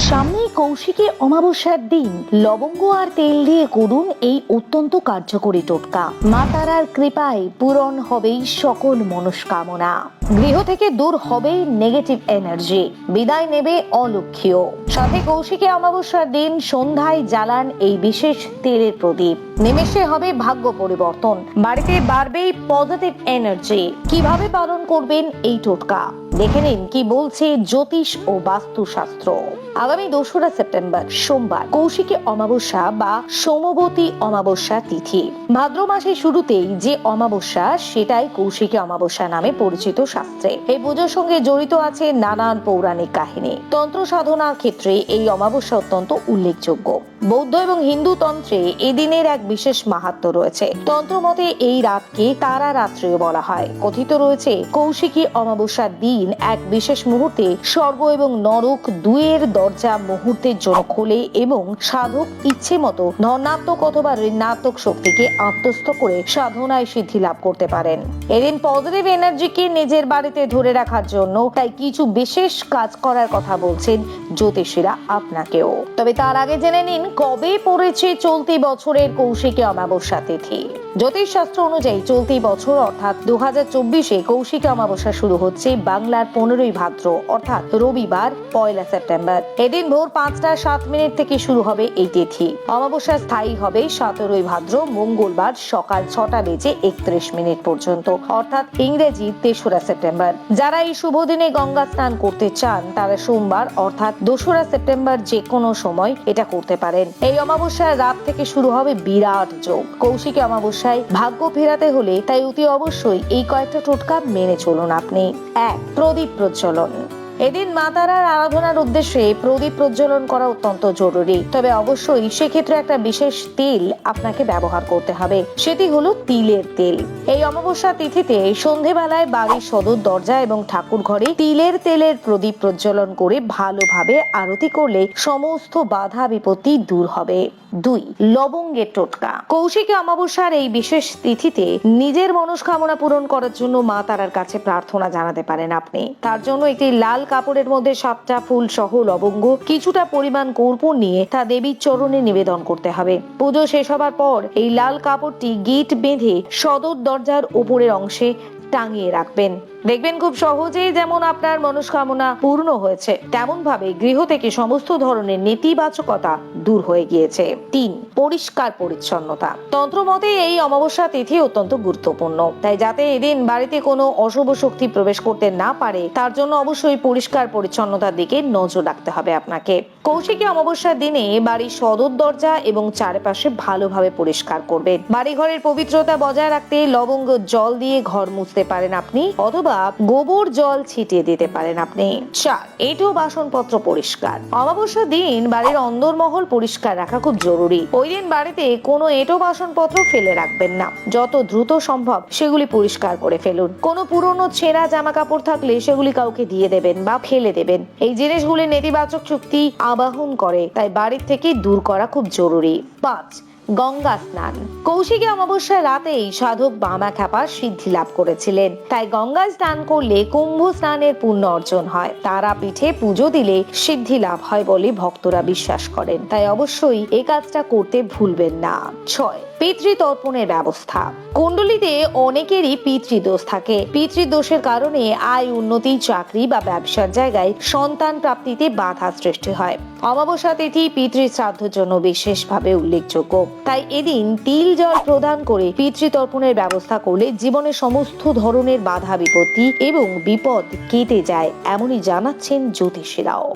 সামনেই কৌশিকী অমাবস্যার দিন লবঙ্গ আর তেল দিয়ে করুন এই অত্যন্ত কার্যকরী টোটকা। মা তারার কৃপায় পূরণ হবেই সকল মনস্কামনা, গৃহ থেকে দূর হবে নেগেটিভ এনার্জি, বিদায় নেবে অলক্ষ্য। সাথে কৌশিকী অমাবস্যার দিন সন্ধ্যায় জ্বালান এই বিশেষ তেলের প্রদীপ, নিমেষে হবে ভাগ্য পরিবর্তন, বাড়িতে বাড়বেই পজিটিভ এনার্জি। কিভাবে পালন করবেন এই টোটকা দেখে নিন কি বলছে জ্যোতিষ ও বাস্তুশাস্ত্র। আগামী 2রা সেপ্টেম্বর সোমবার কৌশিকী অমাবস্যা বা সোমবতী অমাবস্যা তিথি। ভাদ্র মাসের শুরুতেই যে অমাবস্যা সেটাই কৌশিকী অমাবস্যা নামে পরিচিত শাস্ত্রে। এই পুজোর সঙ্গে জড়িত আছে নানান পৌরাণিক কাহিনী। তন্ত্র সাধনার ক্ষেত্রে এই অমাবস্যা অত্যন্ত উল্লেখযোগ্য। বৌদ্ধ এবং হিন্দু তন্ত্রে এই দিনের এক বিশেষ মাহাত্ম্য রয়েছে। তন্ত্র মতে এই রাতকে তারা রাত্রিও বলা হয়। কথিত রয়েছে কৌশিকী অমাবস্যার দিন এক বিশেষ মুহূর্তে স্বর্গ এবং নরক দুয়ের দরজা মুহূর্তের জন্য খোলে এবং সাধক ইচ্ছে মতো ধনাত্মক অথবা ঋণাত্মক শক্তিকে আত্মস্থ করে সাধনায় সিদ্ধি লাভ করতে পারেন। এদিন পজিটিভ এনার্জিকে নিজের বাড়িতে ধরে রাখার জন্য তাই কিছু বিশেষ কাজ করার কথা বলছেন জ্যোতিষীরা আপনাকেও। তবে তার আগে জেনে নিন কবে পড়েছে চলতি বছরের কৌশিকী অমাবস্যা তিথি। জ্যোতিষ শাস্ত্র অনুযায়ী চলতি বছর অর্থাৎ 2024-এ কৌশিকী অমাবস্যা শুরু হচ্ছে বাংলার 15ই ভাদ্র অর্থাৎ রবিবার 1 সেপ্টেম্বর। এদিন ভোর 5টা 7 মিনিট থেকে শুরু হবে এই তিথি। অমাবস্যা স্থায়ী হবে 17ই ভাদ্র মঙ্গলবার সকাল 6টা বেজে 31 মিনিট পর্যন্ত অর্থাৎ ইংরেজি 3রা সেপ্টেম্বর। যারা এই শুভ দিনে গঙ্গা স্নান করতে চান তারা সোমবার অর্থাৎ 2রা সেপ্টেম্বর যে কোনো সময় এটা করতে পারেন। এই অমাবস্যার রাত থেকে শুরু হবে বিরাট যোগ। কৌশিকী অমাবস্যায় ভাগ্য ফেরাতে হলে তাই অতি অবশ্যই এই কয়েকটা টোটকা মেনে চলুন আপনি। 1. প্রদীপ প্রজ্বলন। এদিন মা তারার আরাধনার উদ্দেশ্যে প্রদীপ প্রজ্বলন করা অত্যন্ত জরুরি। তবে অবশ্যই সেক্ষেত্রে একটা বিশেষ তেল আপনাকে ব্যবহার করতে হবে, সেটি হলো তিলের তেল। এই অমাবস্যা তিথিতে সন্ধেবেলায় বাড়ির সদর দরজা এবং ঠাকুর ঘরে তিলের তেলের প্রদীপ প্রজ্বলন করে ভালোভাবে আরতি করলে সমস্ত বাধা বিপত্তি দূর হবে। 2. লবঙ্গের টোটকা। কৌশিকী অমাবস্যার এই বিশেষ তিথিতে নিজের মনস্কামনা পূরণ করার জন্য মা তারার কাছে প্রার্থনা জানাতে পারেন আপনি। তার জন্য একটি লাল কাপড়ের মধ্যে 7টা ফুল সহ লবঙ্গ, কিছুটা পরিমাণ কর্পূর নিয়ে তা দেবীর চরণে নিবেদন করতে হবে। পুজো শেষ হবার পর এই লাল কাপড়টি গিট বেঁধে সদর দরজার উপরের অংশে টাঙিয়ে রাখবেন। দেখবেন খুব সহজেই যেমন আপনার মনস্কামনা পূর্ণ হয়েছে তেমন ভাবে গৃহ থেকে সমস্ত ধরনের নেতিবাচকতা দূর হয়ে গিয়েছে। 3. পরিষ্কার পরিচ্ছন্নতা। তন্ত্র মতে এই অমাবস্যা তিথি অত্যন্ত গুরুত্বপূর্ণ, তাই যাতে এদিন বাড়িতে কোনো অশুভ শক্তি প্রবেশ করতে না পারে তার জন্য অবশ্যই পরিষ্কার পরিচ্ছন্নতার দিকে নজর রাখতে হবে আপনাকে। কৌশিকী অমাবস্যার দিনে বাড়ির সদর দরজা এবং চারপাশে ভালোভাবে পরিষ্কার করবেন। বাড়ি ঘরের পবিত্রতা বজায় রাখতে লবঙ্গ জল দিয়ে ঘর মুছতে পারেন আপনি অথবা গোবর জল ছিটিয়ে দিতে পারেন আপনি। 4. এঁটো বাসনপত্র পরিষ্কার। অমাবস্যার দিন বাড়ির অন্দরমহল পরিষ্কার রাখা খুব জরুরি। ওই দিন বাড়িতে কোনো এঁটো বাসনপত্র ফেলে রাখবেন না, যত দ্রুত সম্ভব সেগুলি পরিষ্কার করে ফেলুন। কোনো পুরনো ছেঁড়া জামা কাপড় থাকলে সেগুলি কাউকে দিয়ে দেবেন বা ফেলে দেবেন। এই জিনিসগুলি নেতিবাচক শক্তি আবাহন করে, তাই বাড়ির থেকে দূর করা খুব জরুরি। 5. গঙ্গা স্নান। কৌশিকী অমাবস্যার রাতেই সাধক বামা খ্যাপা সিদ্ধি লাভ করেছিলেন, তাই গঙ্গায় স্নান করলে কুম্ভ স্নানের পুণ্য অর্জন হয়। তারাপীঠে পুজো দিলে সিদ্ধি লাভ হয় বলে ভক্তরা বিশ্বাস করেন, তাই অবশ্যই এই কাজটা করতে ভুলবেন না। 6. পিতৃতর্পণের ব্যবস্থা। কুণ্ডলিতে অনেকেরই পিতৃদোষ থাকে। পিতৃদোষের কারণে আয় উন্নতি, চাকরি বা ব্যবসার জায়গায় সন্তান প্রাপ্তিতে বাধা সৃষ্টি হয়। অমাবস্যা তিথি পিতৃ শ্রাদ্ধের জন্য বিশেষভাবে উল্লেখযোগ্য, তাই এদিন তিল জল প্রদান করে পিতৃতর্পণের ব্যবস্থা করলে জীবনে সমস্ত ধরনের বাধা বিপত্তি এবং বিপদ কেটে যায়, এমনই জানাচ্ছেন জ্যোতিষীরাও।